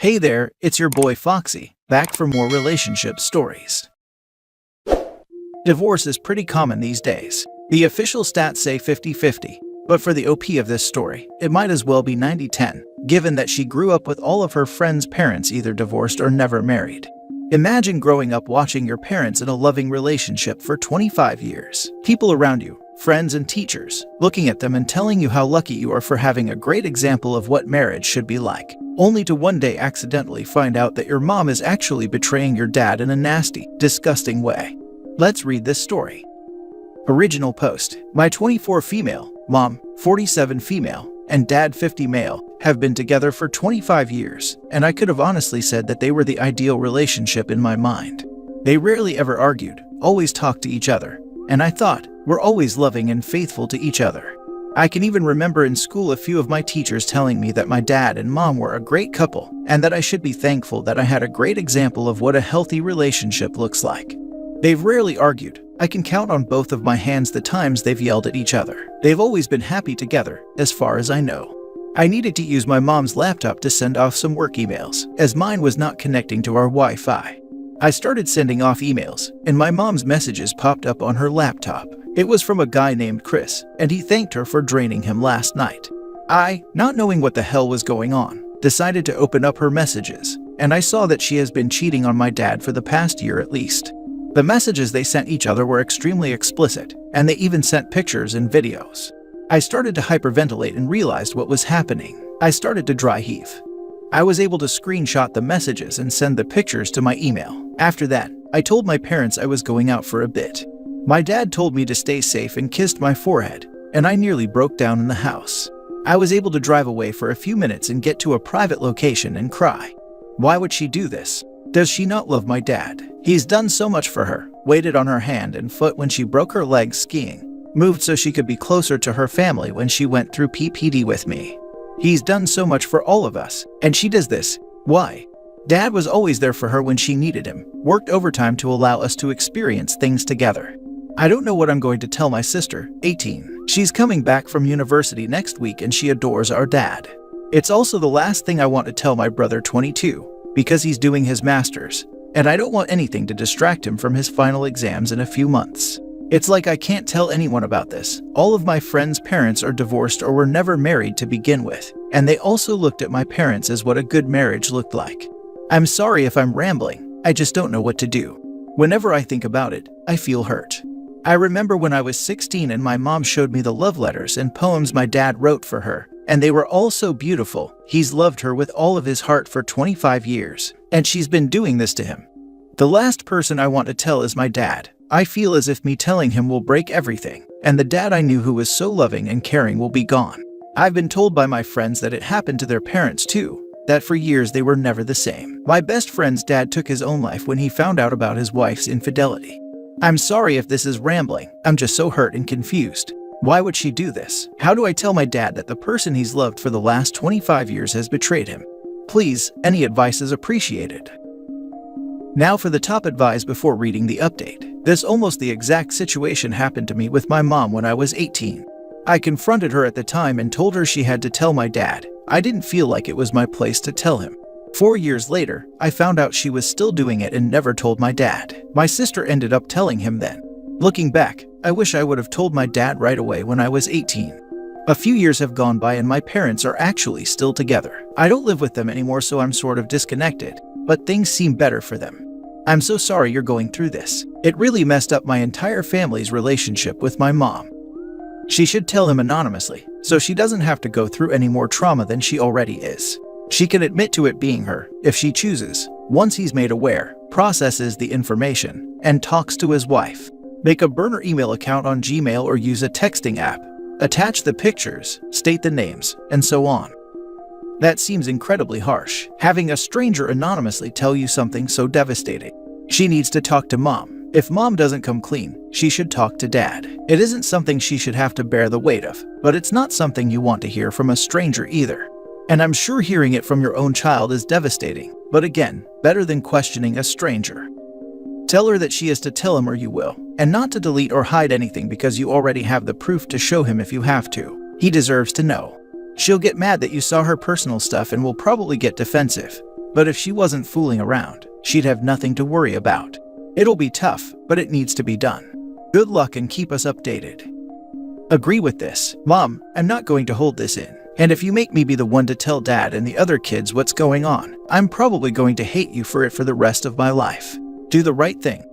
Hey there, it's your boy Foxy, back for more relationship stories. Divorce is pretty common these days. The official stats say 50-50, but for the OP of this story, it might as well be 90-10, given that she grew up with all of her friends' parents either divorced or never married. Imagine growing up watching your parents in a loving relationship for 25 years. People around you, friends and teachers, looking at them and telling you how lucky you are for having a great example of what marriage should be like, only to one day accidentally find out that your mom is actually betraying your dad in a nasty, disgusting way. Let's read this story. Original post. My 24 female, mom, 47 female, and dad 50 male, have been together for 25 years, and I could have honestly said that they were the ideal relationship in my mind. They rarely ever argued, always talked to each other, and I thought, we're always loving and faithful to each other. I can even remember in school a few of my teachers telling me that my dad and mom were a great couple, and that I should be thankful that I had a great example of what a healthy relationship looks like. They've rarely argued. I can count on both of my hands the times they've yelled at each other. They've always been happy together, as far as I know. I needed to use my mom's laptop to send off some work emails, as mine was not connecting to our Wi-Fi. I started sending off emails, and my mom's messages popped up on her laptop. It was from a guy named Chris, and he thanked her for draining him last night. I, not knowing what the hell was going on, decided to open up her messages, and I saw that she has been cheating on my dad for the past year at least. The messages they sent each other were extremely explicit, and they even sent pictures and videos. I started to hyperventilate and realized what was happening. I started to dry heave. I was able to screenshot the messages and send the pictures to my email. After that, I told my parents I was going out for a bit. My dad told me to stay safe and kissed my forehead, and I nearly broke down in the house. I was able to drive away for a few minutes and get to a private location and cry. Why would she do this? Does she not love my dad? He's done so much for her, waited on her hand and foot when she broke her leg skiing, moved so she could be closer to her family when she went through PPD with me. He's done so much for all of us, and she does this. Why? Dad was always there for her when she needed him, worked overtime to allow us to experience things together. I don't know what I'm going to tell my sister, 18. She's coming back from university next week and she adores our dad. It's also the last thing I want to tell my brother, 22, because he's doing his master's, and I don't want anything to distract him from his final exams in a few months. It's like I can't tell anyone about this. All of my friends' parents are divorced or were never married to begin with, and they also looked at my parents as what a good marriage looked like. I'm sorry if I'm rambling, I just don't know what to do. Whenever I think about it, I feel hurt. I remember when I was 16 and my mom showed me the love letters and poems my dad wrote for her, and they were all so beautiful. He's loved her with all of his heart for 25 years, and she's been doing this to him. The last person I want to tell is my dad. I feel as if me telling him will break everything, and the dad I knew who was so loving and caring will be gone. I've been told by my friends that it happened to their parents too, that for years they were never the same. My best friend's dad took his own life when he found out about his wife's infidelity. I'm sorry if this is rambling, I'm just so hurt and confused. Why would she do this? How do I tell my dad that the person he's loved for the last 25 years has betrayed him? Please, any advice is appreciated. Now for the top advice before reading the update. This almost the exact situation happened to me with my mom when I was 18. I confronted her at the time and told her she had to tell my dad. I didn't feel like it was my place to tell him. 4 years later, I found out she was still doing it and never told my dad. My sister ended up telling him then. Looking back, I wish I would have told my dad right away when I was 18. A few years have gone by and my parents are actually still together. I don't live with them anymore, so I'm sort of disconnected, but things seem better for them. I'm so sorry you're going through this. It really messed up my entire family's relationship with my mom. She should tell him anonymously, so she doesn't have to go through any more trauma than she already is. She can admit to it being her, if she chooses, once he's made aware, processes the information, and talks to his wife. Make a burner email account on Gmail or use a texting app. Attach the pictures, state the names, and so on. That seems incredibly harsh, having a stranger anonymously tell you something so devastating. She needs to talk to mom. If mom doesn't come clean, she should talk to dad. It isn't something she should have to bear the weight of, but it's not something you want to hear from a stranger either. And I'm sure hearing it from your own child is devastating, but again, better than questioning a stranger. Tell her that she is to tell him or you will, and not to delete or hide anything because you already have the proof to show him if you have to. He deserves to know. She'll get mad that you saw her personal stuff and will probably get defensive. But if she wasn't fooling around, she'd have nothing to worry about. It'll be tough, but it needs to be done. Good luck and keep us updated. Agree with this. Mom, I'm not going to hold this in. And if you make me be the one to tell Dad and the other kids what's going on, I'm probably going to hate you for it for the rest of my life. Do the right thing.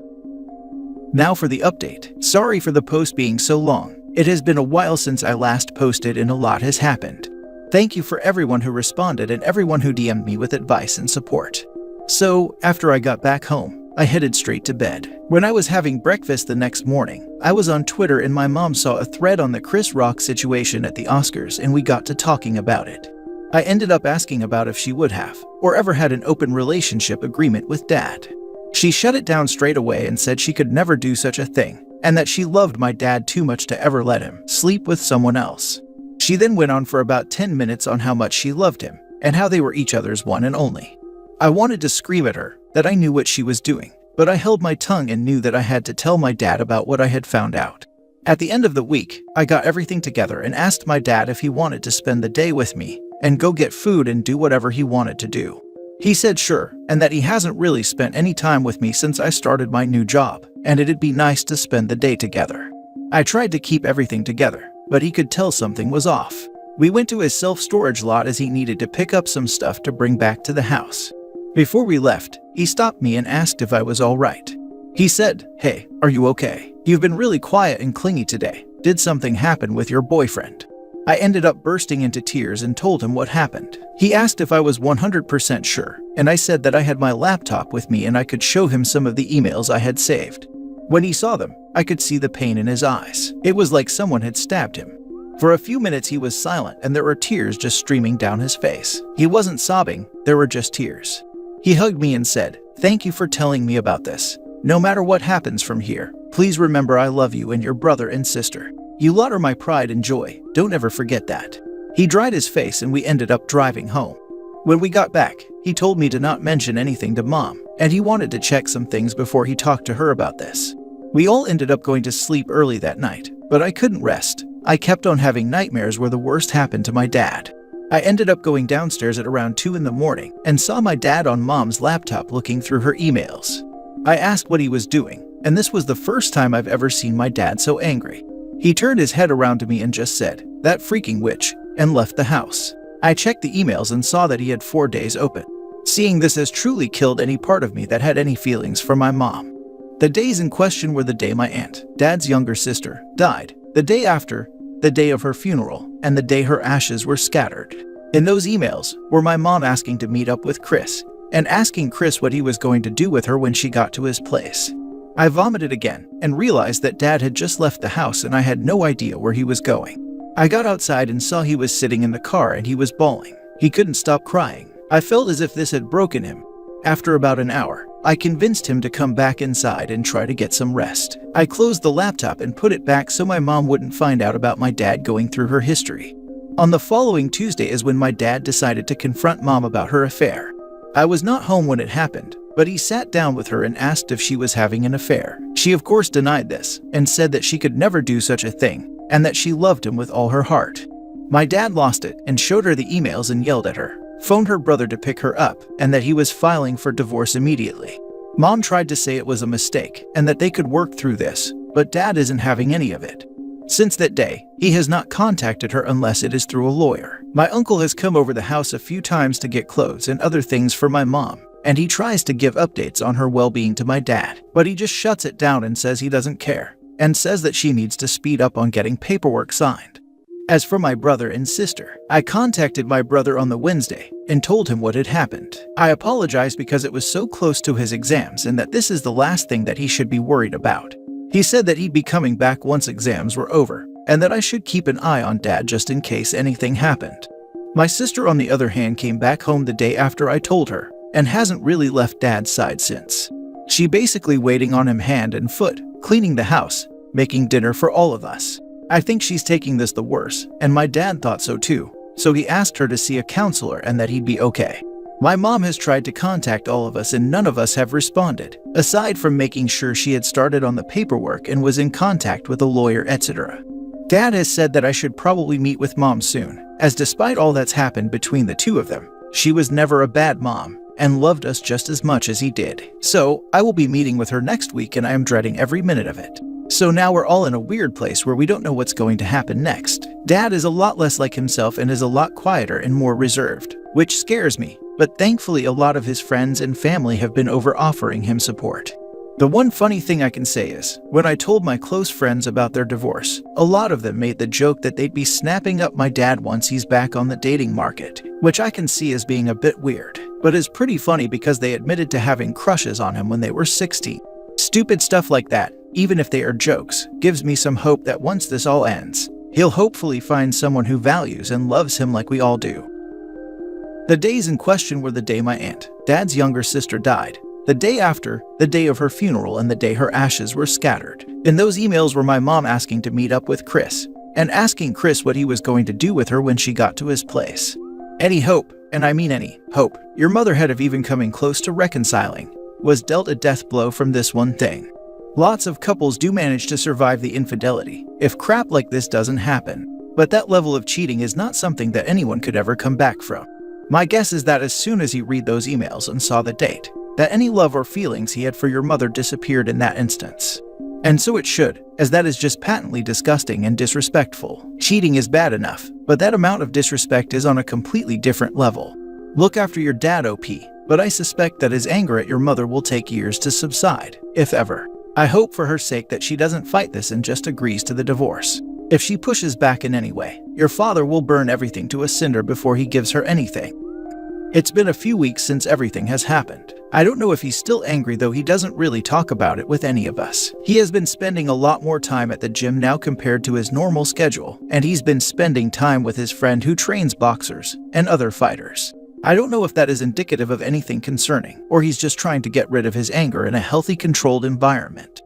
Now for the update. Sorry for the post being so long. It has been a while since I last posted and a lot has happened. Thank you for everyone who responded and everyone who DM'd me with advice and support. So, after I got back home, I headed straight to bed. When I was having breakfast the next morning, I was on Twitter and my mom saw a thread on the Chris Rock situation at the Oscars and we got to talking about it. I ended up asking about if she would have, or ever had an open relationship agreement with Dad. She shut it down straight away and said she could never do such a thing, and that she loved my dad too much to ever let him sleep with someone else. She then went on for about 10 minutes on how much she loved him, and how they were each other's one and only. I wanted to scream at her that I knew what she was doing, but I held my tongue and knew that I had to tell my dad about what I had found out. At the end of the week, I got everything together and asked my dad if he wanted to spend the day with me and go get food and do whatever he wanted to do. He said sure, and that he hasn't really spent any time with me since I started my new job, and it'd be nice to spend the day together. I tried to keep everything together, but he could tell something was off. We went to his self-storage lot as he needed to pick up some stuff to bring back to the house. Before we left, he stopped me and asked if I was all right. He said, "Hey, are you okay? You've been really quiet and clingy today. Did something happen with your boyfriend?" I ended up bursting into tears and told him what happened. He asked if I was 100% sure, and I said that I had my laptop with me and I could show him some of the emails I had saved. When he saw them, I could see the pain in his eyes. It was like someone had stabbed him. For a few minutes he was silent and there were tears just streaming down his face. He wasn't sobbing, there were just tears. He hugged me and said, "Thank you for telling me about this. No matter what happens from here, please remember I love you and your brother and sister. You lot are my pride and joy. Don't ever forget that." He dried his face and we ended up driving home. When we got back, he told me to not mention anything to Mom, and he wanted to check some things before he talked to her about this. We all ended up going to sleep early that night, but I couldn't rest. I kept on having nightmares where the worst happened to my dad. I ended up going downstairs at around 2 in the morning and saw my dad on Mom's laptop looking through her emails. I asked what he was doing, and this was the first time I've ever seen my dad so angry. He turned his head around to me and just said, "That freaking witch," and left the house. I checked the emails and saw that he had 4 days open. Seeing this has truly killed any part of me that had any feelings for my mom. The days in question were the day my aunt, Dad's younger sister, died, the day after, the day of her funeral, and the day her ashes were scattered. In those emails were my mom asking to meet up with Chris, and asking Chris what he was going to do with her when she got to his place. I vomited again and realized that Dad had just left the house and I had no idea where he was going. I got outside and saw he was sitting in the car and he was bawling. He couldn't stop crying. I felt as if this had broken him. After about an hour, I convinced him to come back inside and try to get some rest. I closed the laptop and put it back so my mom wouldn't find out about my dad going through her history. On the following Tuesday is when my dad decided to confront Mom about her affair. I was not home when it happened, but he sat down with her and asked if she was having an affair. She of course denied this and said that she could never do such a thing and that she loved him with all her heart. My dad lost it and showed her the emails and yelled at her, phoned her brother to pick her up, and that he was filing for divorce immediately. Mom tried to say it was a mistake and that they could work through this, but Dad isn't having any of it. Since that day, he has not contacted her unless it is through a lawyer. My uncle has come over the house a few times to get clothes and other things for my mom, and he tries to give updates on her well-being to my dad, but he just shuts it down and says he doesn't care, and says that she needs to speed up on getting paperwork signed. As for my brother and sister, I contacted my brother on the Wednesday and told him what had happened. I apologized because it was so close to his exams and that this is the last thing that he should be worried about. He said that he'd be coming back once exams were over, and that I should keep an eye on Dad just in case anything happened. My sister, on the other hand, came back home the day after I told her, and hasn't really left Dad's side since. She basically waiting on him hand and foot, cleaning the house, making dinner for all of us. I think she's taking this the worse, and my dad thought so too, so he asked her to see a counselor and that he'd be okay. My mom has tried to contact all of us and none of us have responded, aside from making sure she had started on the paperwork and was in contact with a lawyer, etc. Dad has said that I should probably meet with Mom soon, as despite all that's happened between the two of them, she was never a bad mom, and loved us just as much as he did. So, I will be meeting with her next week and I am dreading every minute of it. So now we're all in a weird place where we don't know what's going to happen next. Dad is a lot less like himself and is a lot quieter and more reserved, which scares me, but thankfully a lot of his friends and family have been over-offering him support. The one funny thing I can say is, when I told my close friends about their divorce, a lot of them made the joke that they'd be snapping up my dad once he's back on the dating market, which I can see as being a bit weird, but is pretty funny because they admitted to having crushes on him when they were 16. Stupid stuff like that, even if they are jokes, gives me some hope that once this all ends, he'll hopefully find someone who values and loves him like we all do. The days in question were the day my aunt, Dad's younger sister, died, the day after, the day of her funeral, and the day her ashes were scattered. In those emails were my mom asking to meet up with Chris, and asking Chris what he was going to do with her when she got to his place. Any hope, and I mean any hope, your mother had of even coming close to reconciling, was dealt a death blow from this one thing. Lots of couples do manage to survive the infidelity if crap like this doesn't happen, but that level of cheating is not something that anyone could ever come back from. My guess is that as soon as he read those emails and saw the date, that any love or feelings he had for your mother disappeared in that instance. And so it should, as that is just patently disgusting and disrespectful. Cheating is bad enough, but that amount of disrespect is on a completely different level. Look after your dad, OP, but I suspect that his anger at your mother will take years to subside, if ever. I hope for her sake that she doesn't fight this and just agrees to the divorce. If she pushes back in any way, your father will burn everything to a cinder before he gives her anything. It's been a few weeks since everything has happened. I don't know if he's still angry, though he doesn't really talk about it with any of us. He has been spending a lot more time at the gym now compared to his normal schedule, and he's been spending time with his friend who trains boxers and other fighters. I don't know if that is indicative of anything concerning, or he's just trying to get rid of his anger in a healthy, controlled environment.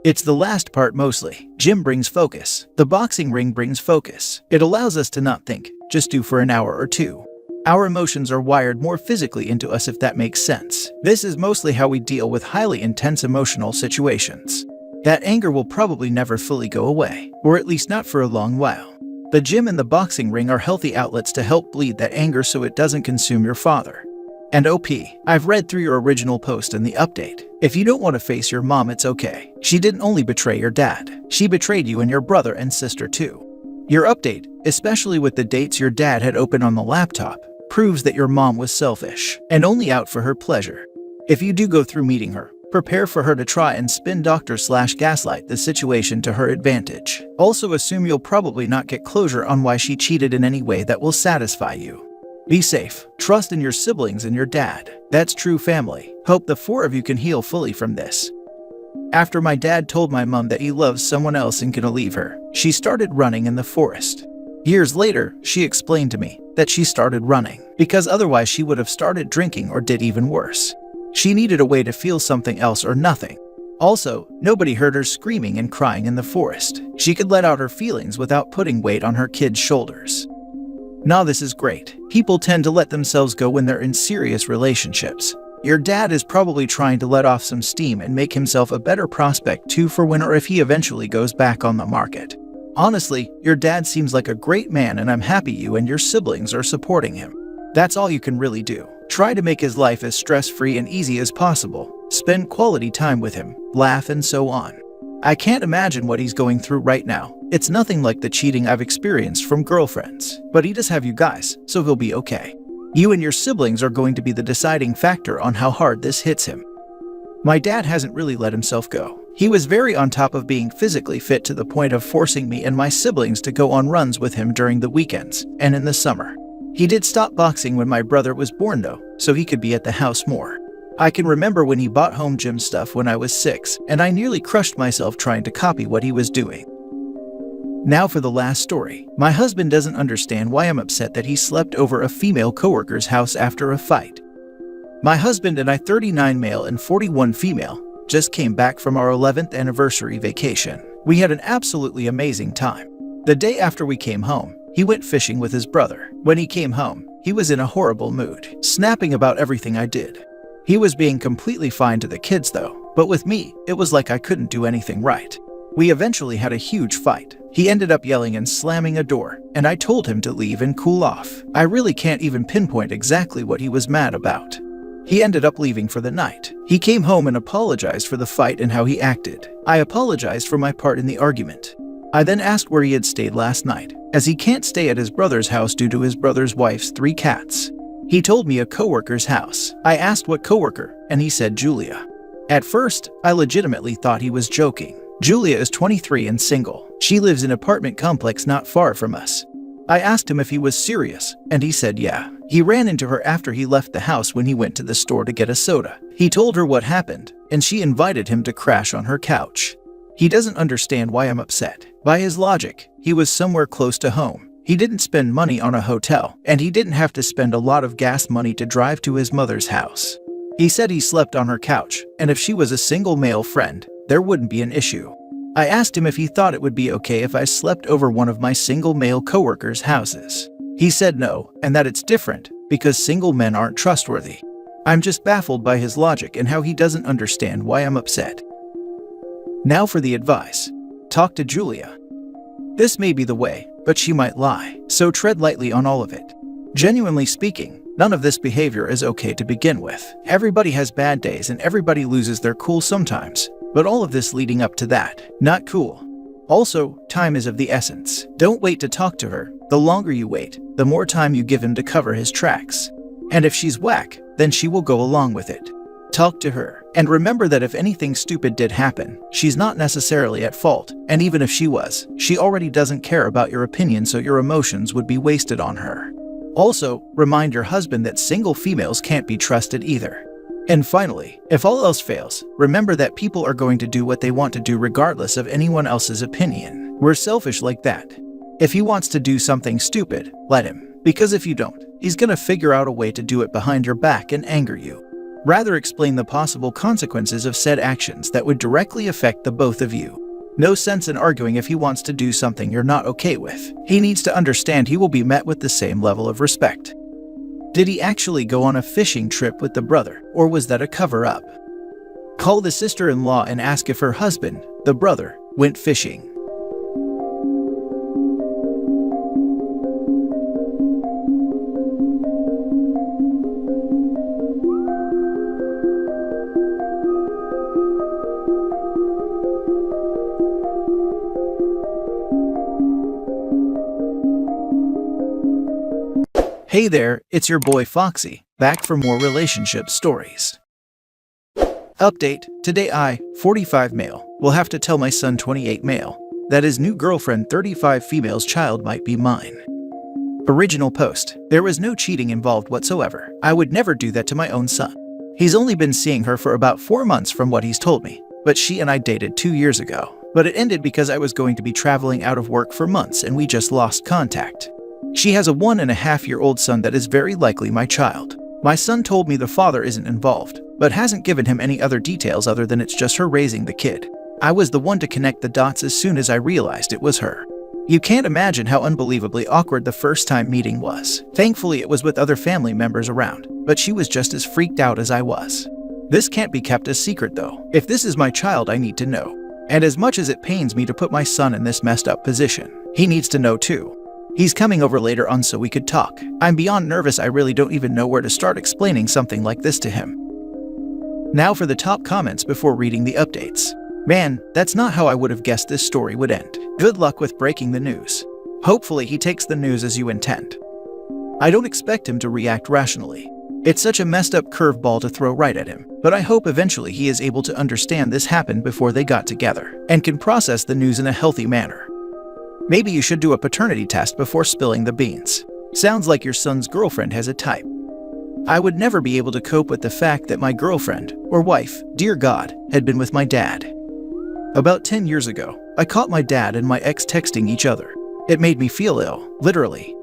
It's the last part mostly. Gym brings focus. The boxing ring brings focus. It allows us to not think, just do for an hour or two. Our emotions are wired more physically into us, if that makes sense. This is mostly how we deal with highly intense emotional situations. That anger will probably never fully go away, or at least not for a long while. The gym and the boxing ring are healthy outlets to help bleed that anger so it doesn't consume your father. And OP, I've read through your original post and the update. If you don't want to face your mom, it's okay. She didn't only betray your dad, she betrayed you and your brother and sister too. Your update, especially with the dates your dad had open on the laptop, proves that your mom was selfish and only out for her pleasure. If you do go through meeting her, prepare for her to try and spin doctor/gaslight the situation to her advantage. Also assume you'll probably not get closure on why she cheated in any way that will satisfy you. Be safe, trust in your siblings and your dad. That's true family. Hope the four of you can heal fully from this. After my dad told my mom that he loves someone else and gonna leave her, she started running in the forest. Years later, she explained to me that she started running because otherwise she would have started drinking or did even worse. She needed a way to feel something else or nothing. Also, nobody heard her screaming and crying in the forest. She could let out her feelings without putting weight on her kids' shoulders. Now this is great. People tend to let themselves go when they're in serious relationships. Your dad is probably trying to let off some steam and make himself a better prospect too for when or if he eventually goes back on the market. Honestly, your dad seems like a great man and I'm happy you and your siblings are supporting him. That's all you can really do. Try to make his life as stress-free and easy as possible. Spend quality time with him, laugh and so on. I can't imagine what he's going through right now. It's nothing like the cheating I've experienced from girlfriends, but he does have you guys, so he'll be okay. You and your siblings are going to be the deciding factor on how hard this hits him. My dad hasn't really let himself go. He was very on top of being physically fit to the point of forcing me and my siblings to go on runs with him during the weekends and in the summer. He did stop boxing when my brother was born though, so he could be at the house more. I can remember when he bought home gym stuff when I was 6, and I nearly crushed myself trying to copy what he was doing. Now for the last story. My husband doesn't understand why I'm upset that he slept over a female coworker's house after a fight. My husband and I, 39 male and 41 female, just came back from our 11th anniversary vacation. We had an absolutely amazing time. The day after we came home, he went fishing with his brother. When he came home, he was in a horrible mood, snapping about everything I did. He was being completely fine to the kids though, but with me, it was like I couldn't do anything right. We eventually had a huge fight. He ended up yelling and slamming a door, and I told him to leave and cool off. I really can't even pinpoint exactly what he was mad about. He ended up leaving for the night. He came home and apologized for the fight and how he acted. I apologized for my part in the argument. I then asked where he had stayed last night, as he can't stay at his brother's house due to his brother's wife's 3 cats. He told me a coworker's house. I asked what coworker, and he said Julia. At first, I legitimately thought he was joking. Julia is 23 and single. She lives in an apartment complex not far from us. I asked him if he was serious, and he said yeah. He ran into her after he left the house when he went to the store to get a soda. He told her what happened, and she invited him to crash on her couch. He doesn't understand why I'm upset. By his logic, he was somewhere close to home. He didn't spend money on a hotel, and he didn't have to spend a lot of gas money to drive to his mother's house. He said he slept on her couch, and if she was a single male friend, there wouldn't be an issue. I asked him if he thought it would be okay if I slept over one of my single male coworkers' houses. He said no, and that it's different, because single men aren't trustworthy. I'm just baffled by his logic and how he doesn't understand why I'm upset. Now for the advice. Talk to Julia. This may be the way, but she might lie, so tread lightly on all of it. Genuinely speaking, none of this behavior is okay to begin with. Everybody has bad days and everybody loses their cool sometimes. But all of this leading up to that, not cool. Also, time is of the essence. Don't wait to talk to her. The longer you wait, the more time you give him to cover his tracks. And if she's whack, then she will go along with it. Talk to her, and remember that if anything stupid did happen, she's not necessarily at fault, and even if she was, she already doesn't care about your opinion, so your emotions would be wasted on her. Also, remind your husband that single females can't be trusted either. And finally, if all else fails, remember that people are going to do what they want to do regardless of anyone else's opinion. We're selfish like that. If he wants to do something stupid, let him. Because if you don't, he's gonna figure out a way to do it behind your back and anger you. Rather explain the possible consequences of said actions that would directly affect the both of you. No sense in arguing if he wants to do something you're not okay with. He needs to understand he will be met with the same level of respect. Did he actually go on a fishing trip with the brother, or was that a cover-up? Call the sister-in-law and ask if her husband, the brother, went fishing. Hey there, it's your boy Foxy, back for more relationship stories. Update, today I, 45 male, will have to tell my son 28 male that his new girlfriend 35 female's child might be mine. Original post, there was no cheating involved whatsoever. I would never do that to my own son. He's only been seeing her for about 4 months from what he's told me, but she and I dated 2 years ago. But it ended because I was going to be traveling out of work for months and we just lost contact. She has a 1.5-year-old son that is very likely my child. My son told me the father isn't involved, but hasn't given him any other details other than it's just her raising the kid. I was the one to connect the dots as soon as I realized it was her. You can't imagine how unbelievably awkward the first time meeting was. Thankfully it was with other family members around, but she was just as freaked out as I was. This can't be kept a secret though. If this is my child, I need to know. And as much as it pains me to put my son in this messed up position, he needs to know too. He's coming over later on so we could talk. I'm beyond nervous, I really don't even know where to start explaining something like this to him. Now for the top comments before reading the updates. Man, that's not how I would have guessed this story would end. Good luck with breaking the news. Hopefully he takes the news as you intend. I don't expect him to react rationally. It's such a messed up curveball to throw right at him, but I hope eventually he is able to understand this happened before they got together, and can process the news in a healthy manner. Maybe you should do a paternity test before spilling the beans. Sounds like your son's girlfriend has a type. I would never be able to cope with the fact that my girlfriend, or wife, dear God, had been with my dad. About 10 years ago, I caught my dad and my ex texting each other. It made me feel ill, literally.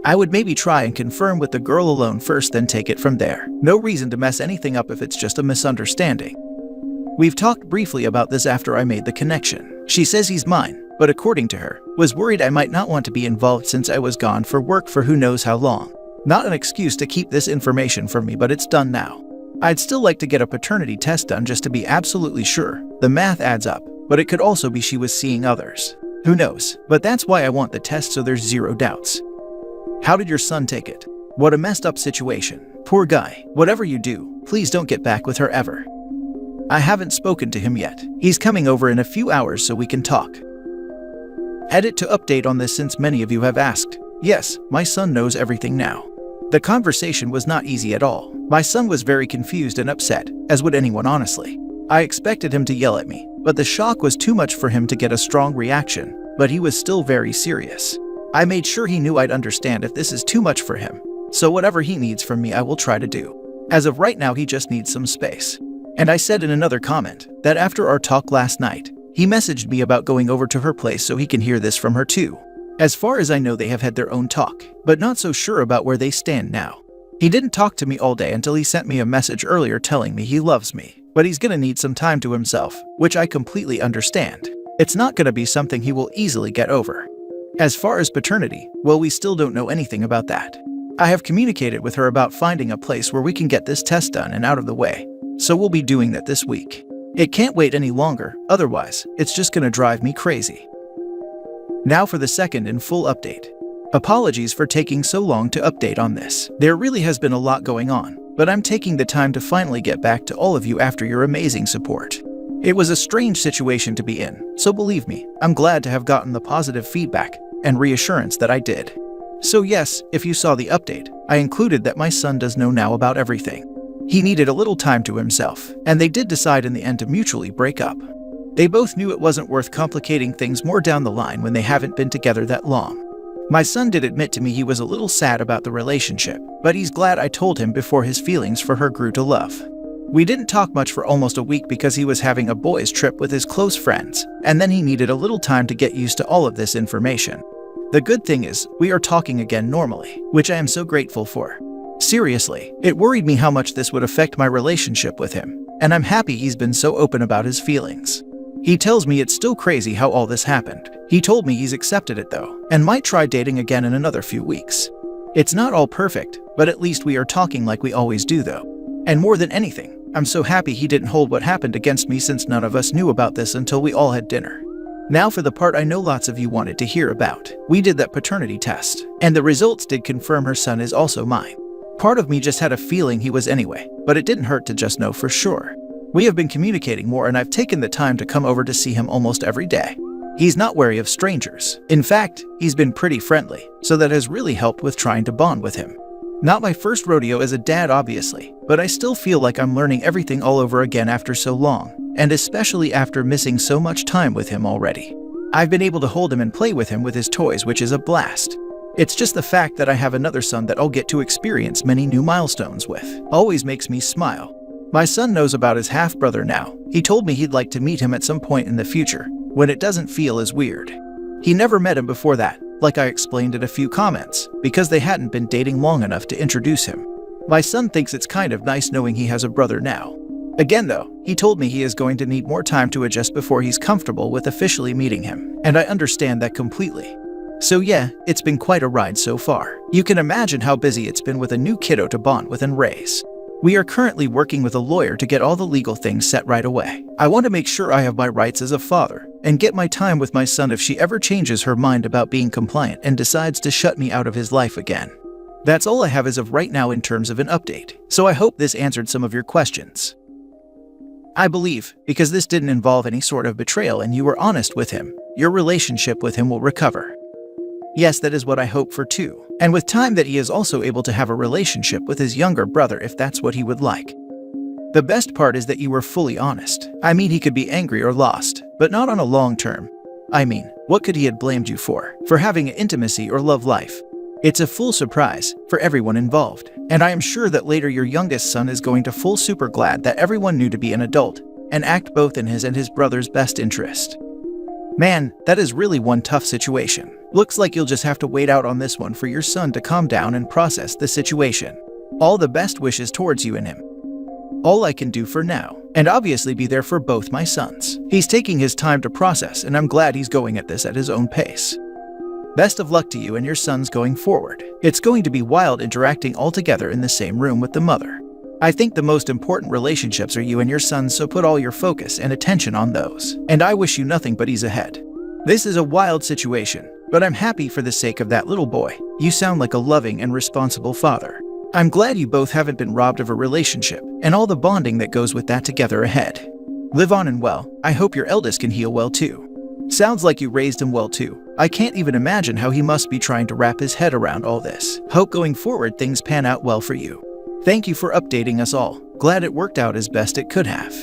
I would maybe try and confirm with the girl alone first, then take it from there. No reason to mess anything up if it's just a misunderstanding. We've talked briefly about this after I made the connection. She says he's mine, but according to her, was worried I might not want to be involved since I was gone for work for who knows how long. Not an excuse to keep this information from me, but it's done now. I'd still like to get a paternity test done just to be absolutely sure. The math adds up, but it could also be she was seeing others. Who knows? But that's why I want the test so there's zero doubts. How did your son take it? What a messed up situation. Poor guy, whatever you do, please don't get back with her ever. I haven't spoken to him yet. He's coming over in a few hours so we can talk. Edit to update on this since many of you have asked. Yes, my son knows everything now. The conversation was not easy at all. My son was very confused and upset, as would anyone honestly. I expected him to yell at me, but the shock was too much for him to get a strong reaction, but he was still very serious. I made sure he knew I'd understand if this is too much for him, so whatever he needs from me I will try to do. As of right now he just needs some space. And I said in another comment that after our talk last night, he messaged me about going over to her place so he can hear this from her too. As far as I know they have had their own talk, but not so sure about where they stand now. He didn't talk to me all day until he sent me a message earlier telling me he loves me, but he's gonna need some time to himself, which I completely understand. It's not gonna be something he will easily get over. As far as paternity, well, we still don't know anything about that. I have communicated with her about finding a place where we can get this test done and out of the way, so we'll be doing that this week. It can't wait any longer, otherwise, it's just gonna drive me crazy. Now for the second and full update. Apologies for taking so long to update on this. There really has been a lot going on, but I'm taking the time to finally get back to all of you after your amazing support. It was a strange situation to be in, so believe me, I'm glad to have gotten the positive feedback and reassurance that I did. So yes, if you saw the update, I included that my son does know now about everything. He needed a little time to himself, and they did decide in the end to mutually break up. They both knew it wasn't worth complicating things more down the line when they haven't been together that long. My son did admit to me he was a little sad about the relationship, but he's glad I told him before his feelings for her grew to love. We didn't talk much for almost a week because he was having a boys' trip with his close friends, and then he needed a little time to get used to all of this information. The good thing is, we are talking again normally, which I am so grateful for. Seriously, it worried me how much this would affect my relationship with him, and I'm happy he's been so open about his feelings. He tells me it's still crazy how all this happened. He told me he's accepted it though, and might try dating again in another few weeks. It's not all perfect, but at least we are talking like we always do though. And more than anything, I'm so happy he didn't hold what happened against me since none of us knew about this until we all had dinner. Now for the part I know lots of you wanted to hear about. We did that paternity test, and the results did confirm her son is also mine. Part of me just had a feeling he was anyway, but it didn't hurt to just know for sure. We have been communicating more and I've taken the time to come over to see him almost every day. He's not wary of strangers. In fact, he's been pretty friendly, so that has really helped with trying to bond with him. Not my first rodeo as a dad obviously, but I still feel like I'm learning everything all over again after so long, and especially after missing so much time with him already. I've been able to hold him and play with him with his toys, which is a blast. It's just the fact that I have another son that I'll get to experience many new milestones with always makes me smile. My son knows about his half-brother now. He told me he'd like to meet him at some point in the future, when it doesn't feel as weird. He never met him before that, like I explained in a few comments, because they hadn't been dating long enough to introduce him. My son thinks it's kind of nice knowing he has a brother now. Again though, he told me he is going to need more time to adjust before he's comfortable with officially meeting him, and I understand that completely. So yeah, it's been quite a ride so far. You can imagine how busy it's been with a new kiddo to bond with and raise. We are currently working with a lawyer to get all the legal things set right away. I want to make sure I have my rights as a father, and get my time with my son if she ever changes her mind about being compliant and decides to shut me out of his life again. That's all I have as of right now in terms of an update, so I hope this answered some of your questions. I believe, because this didn't involve any sort of betrayal and you were honest with him, your relationship with him will recover. Yes, that is what I hope for too, and with time that he is also able to have a relationship with his younger brother if that's what he would like. The best part is that you were fully honest. I mean, he could be angry or lost, but not on a long term. I mean, what could he have blamed you for having an intimacy or love life? It's a full surprise for everyone involved, and I am sure that later your youngest son is going to feel super glad that everyone knew to be an adult and act both in his and his brother's best interest. Man, that is really one tough situation. Looks like you'll just have to wait out on this one for your son to calm down and process the situation. All the best wishes towards you and him. All I can do for now, and obviously be there for both my sons. He's taking his time to process, and I'm glad he's going at this at his own pace. Best of luck to you and your sons going forward. It's going to be wild interacting all together in the same room with the mother. I think the most important relationships are you and your sons, so put all your focus and attention on those. And I wish you nothing but ease ahead. This is a wild situation, but I'm happy for the sake of that little boy. You sound like a loving and responsible father. I'm glad you both haven't been robbed of a relationship and all the bonding that goes with that together ahead. Live on and well. I hope your eldest can heal well too. Sounds like you raised him well too. I can't even imagine how he must be trying to wrap his head around all this. Hope going forward things pan out well for you. Thank you for updating us all. Glad it worked out as best it could have.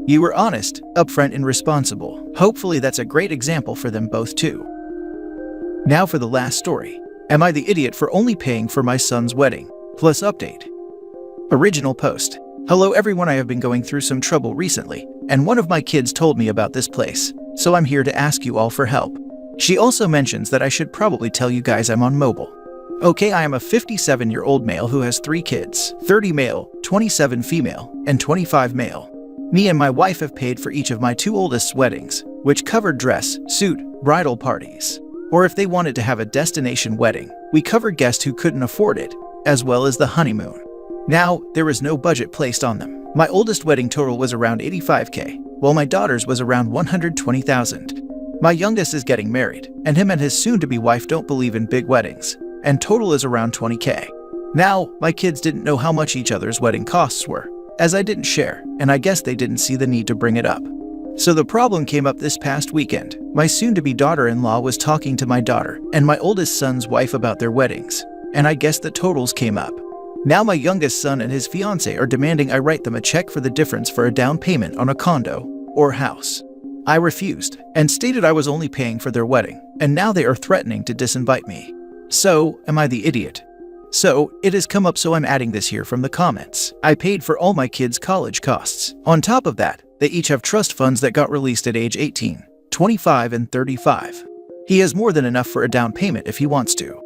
You were honest, upfront, and responsible. Hopefully that's a great example for them both too. Now for the last story. Am I the idiot for only paying for my son's wedding? Plus update. Original post. Hello everyone, I have been going through some trouble recently, and one of my kids told me about this place, so I'm here to ask you all for help. She also mentions that I should probably tell you guys I'm on mobile. Okay, I am a 57-year-old male who has 3 kids, 30 male, 27 female, and 25 male. Me and my wife have paid for each of my 2 oldest's weddings, which covered dress, suit, bridal parties. Or if they wanted to have a destination wedding, we covered guests who couldn't afford it, as well as the honeymoon. Now, there was no budget placed on them. My oldest wedding total was around $85K, while my daughter's was around $120,000. My youngest is getting married, and him and his soon-to-be wife don't believe in big weddings, and total is around $20K. Now, my kids didn't know how much each other's wedding costs were, as I didn't share, and I guess they didn't see the need to bring it up. So the problem came up this past weekend. My soon-to-be daughter-in-law was talking to my daughter and my oldest son's wife about their weddings, and I guess the totals came up. Now my youngest son and his fiancée are demanding I write them a check for the difference for a down payment on a condo or house. I refused and stated I was only paying for their wedding, and now they are threatening to disinvite me. So, am I the idiot? So, it has come up, so I'm adding this here from the comments. I paid for all my kids' college costs. On top of that, they each have trust funds that got released at age 18, 25, and 35. He has more than enough for a down payment if he wants to.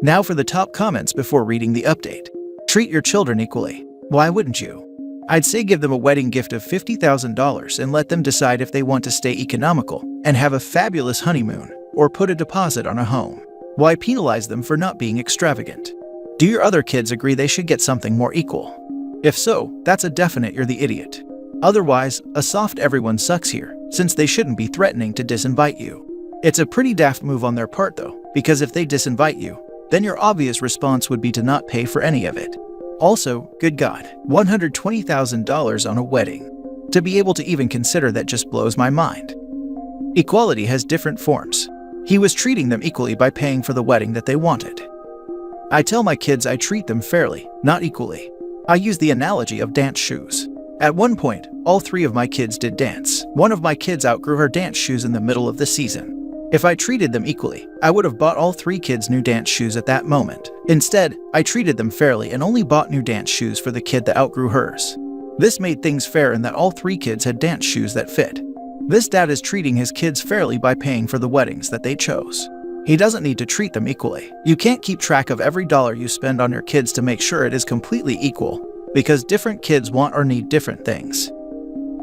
Now for the top comments before reading the update. Treat your children equally. Why wouldn't you? I'd say give them a wedding gift of $50,000 and let them decide if they want to stay economical and have a fabulous honeymoon, or put a deposit on a home. Why penalize them for not being extravagant? Do your other kids agree they should get something more equal? If so, that's a definite you're the idiot. Otherwise, a soft everyone sucks here, since they shouldn't be threatening to disinvite you. It's a pretty daft move on their part though, because if they disinvite you, then your obvious response would be to not pay for any of it. Also, good God, $120,000 on a wedding. To be able to even consider that just blows my mind. Equality has different forms. He was treating them equally by paying for the wedding that they wanted. I tell my kids I treat them fairly, not equally. I use the analogy of dance shoes. At one point, all 3 of my kids did dance. One of my kids outgrew her dance shoes in the middle of the season. If I treated them equally, I would have bought all 3 kids new dance shoes at that moment. Instead, I treated them fairly and only bought new dance shoes for the kid that outgrew hers. This made things fair in that all 3 kids had dance shoes that fit. This dad is treating his kids fairly by paying for the weddings that they chose. He doesn't need to treat them equally. You can't keep track of every dollar you spend on your kids to make sure it is completely equal, because different kids want or need different things.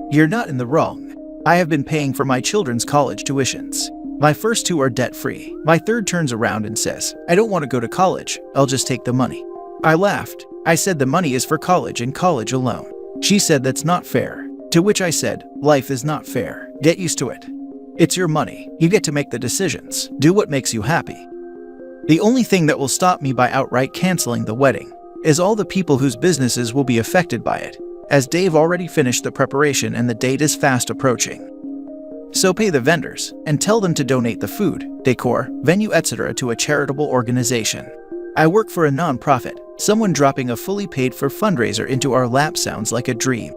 You're not in the wrong. I have been paying for my children's college tuitions. My first 2 are debt-free. My third turns around and says, I don't want to go to college, I'll just take the money. I laughed. I said the money is for college and college alone. She said that's not fair. To which I said, life is not fair. Get used to it. It's your money. You get to make the decisions. Do what makes you happy. The only thing that will stop me by outright canceling the wedding is all the people whose businesses will be affected by it, as Dave already finished the preparation and the date is fast approaching. So pay the vendors and tell them to donate the food, decor, venue, etc. to a charitable organization. I work for a non-profit. Someone dropping a fully paid-for fundraiser into our lap sounds like a dream.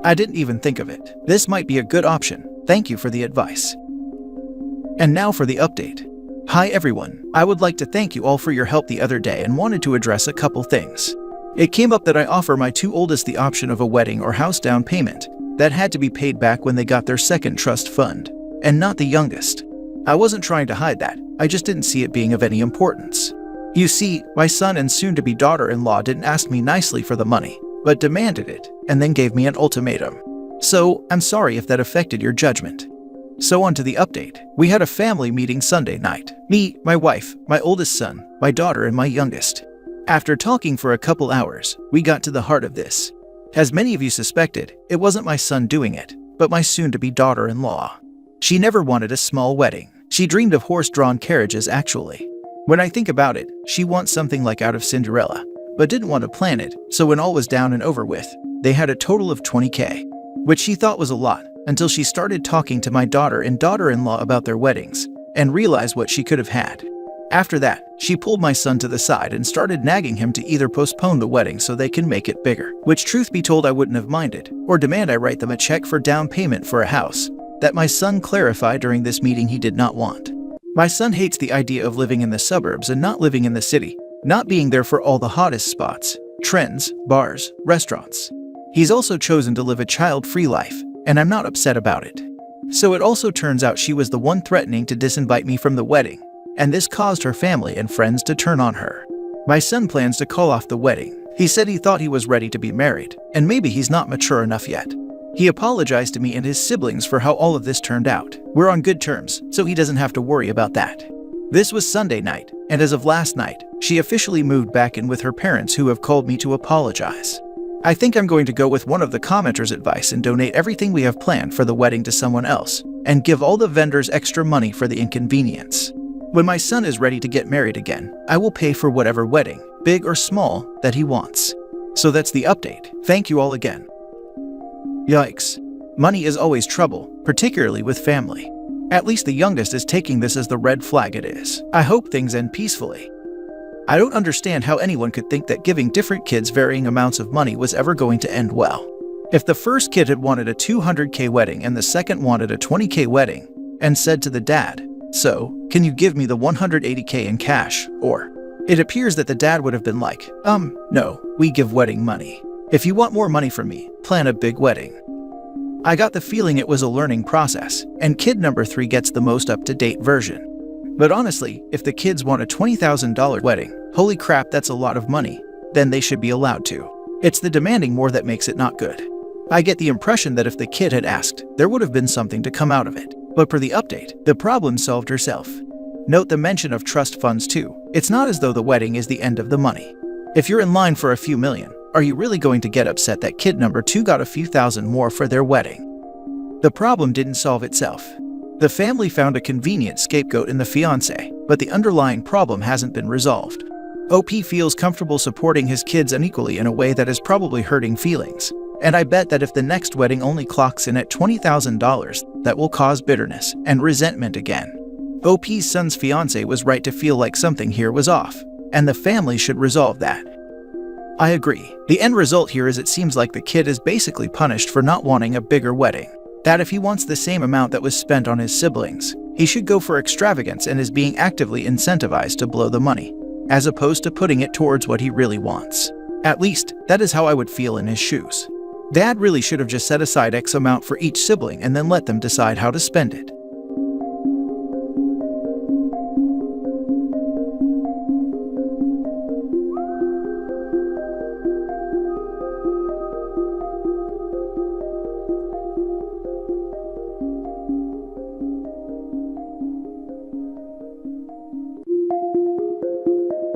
I didn't even think of it. This might be a good option. Thank you for the advice. And now for the update. Hi everyone. I would like to thank you all for your help the other day and wanted to address a couple things. It came up that I offer my 2 oldest the option of a wedding or house down payment that had to be paid back when they got their second trust fund, and not the youngest. I wasn't trying to hide that, I just didn't see it being of any importance. You see, my son and soon-to-be daughter-in-law didn't ask me nicely for the money, but demanded it, and then gave me an ultimatum. So, I'm sorry if that affected your judgment. So on to the update. We had a family meeting Sunday night. Me, my wife, my oldest son, my daughter, and my youngest. After talking for a couple hours, we got to the heart of this. As many of you suspected, it wasn't my son doing it, but my soon-to-be daughter-in-law. She never wanted a small wedding. She dreamed of horse-drawn carriages actually. When I think about it, she wants something like out of Cinderella. but didn't want to plan it, so when all was down and over with, they had a total of $20K, which she thought was a lot, until she started talking to my daughter and daughter-in-law about their weddings, and realized what she could have had. After that, she pulled my son to the side and started nagging him to either postpone the wedding so they can make it bigger, which truth be told I wouldn't have minded, or demand I write them a check for down payment for a house that my son clarified during this meeting he did not want. My son hates the idea of living in the suburbs and not living in the city, not being there for all the hottest spots, trends, bars, restaurants. He's also chosen to live a child-free life, and I'm not upset about it. So it also turns out she was the one threatening to disinvite me from the wedding, and this caused her family and friends to turn on her. My son plans to call off the wedding. He said he thought he was ready to be married, and maybe he's not mature enough yet. He apologized to me and his siblings for how all of this turned out. We're on good terms, so he doesn't have to worry about that. This was Sunday night, and as of last night, she officially moved back in with her parents who have called me to apologize. I think I'm going to go with one of the commenters' advice and donate everything we have planned for the wedding to someone else, and give all the vendors extra money for the inconvenience. When my son is ready to get married again, I will pay for whatever wedding, big or small, that he wants. So that's the update. Thank you all again. Yikes. Money is always trouble, particularly with family. At least the youngest is taking this as the red flag it is. I hope things end peacefully. I don't understand how anyone could think that giving different kids varying amounts of money was ever going to end well. If the first kid had wanted a $200K wedding and the second wanted a $20K wedding, and said to the dad, "So, can you give me the $180K in cash?" Or, it appears that the dad would have been like, no, we give wedding money. If you want more money from me, plan a big wedding. I got the feeling it was a learning process, and kid number 3 gets the most up-to-date version. But honestly, if the kids want a $20,000 wedding, holy crap, that's a lot of money, then they should be allowed to. It's the demanding more that makes it not good. I get the impression that if the kid had asked, there would have been something to come out of it. But per the update, the problem solved herself. Note the mention of trust funds too. It's not as though the wedding is the end of the money. If you're in line for a few million, are you really going to get upset that kid number 2 got a few thousand more for their wedding? The problem didn't solve itself. The family found a convenient scapegoat in the fiancé, but the underlying problem hasn't been resolved. OP feels comfortable supporting his kids unequally in a way that is probably hurting feelings. And I bet that if the next wedding only clocks in at $20,000, that will cause bitterness and resentment again. OP's son's fiancé was right to feel like something here was off, and the family should resolve that. I agree. The end result here is it seems like the kid is basically punished for not wanting a bigger wedding. That if he wants the same amount that was spent on his siblings, he should go for extravagance and is being actively incentivized to blow the money, as opposed to putting it towards what he really wants. At least, that is how I would feel in his shoes. Dad really should have just set aside X amount for each sibling and then let them decide how to spend it.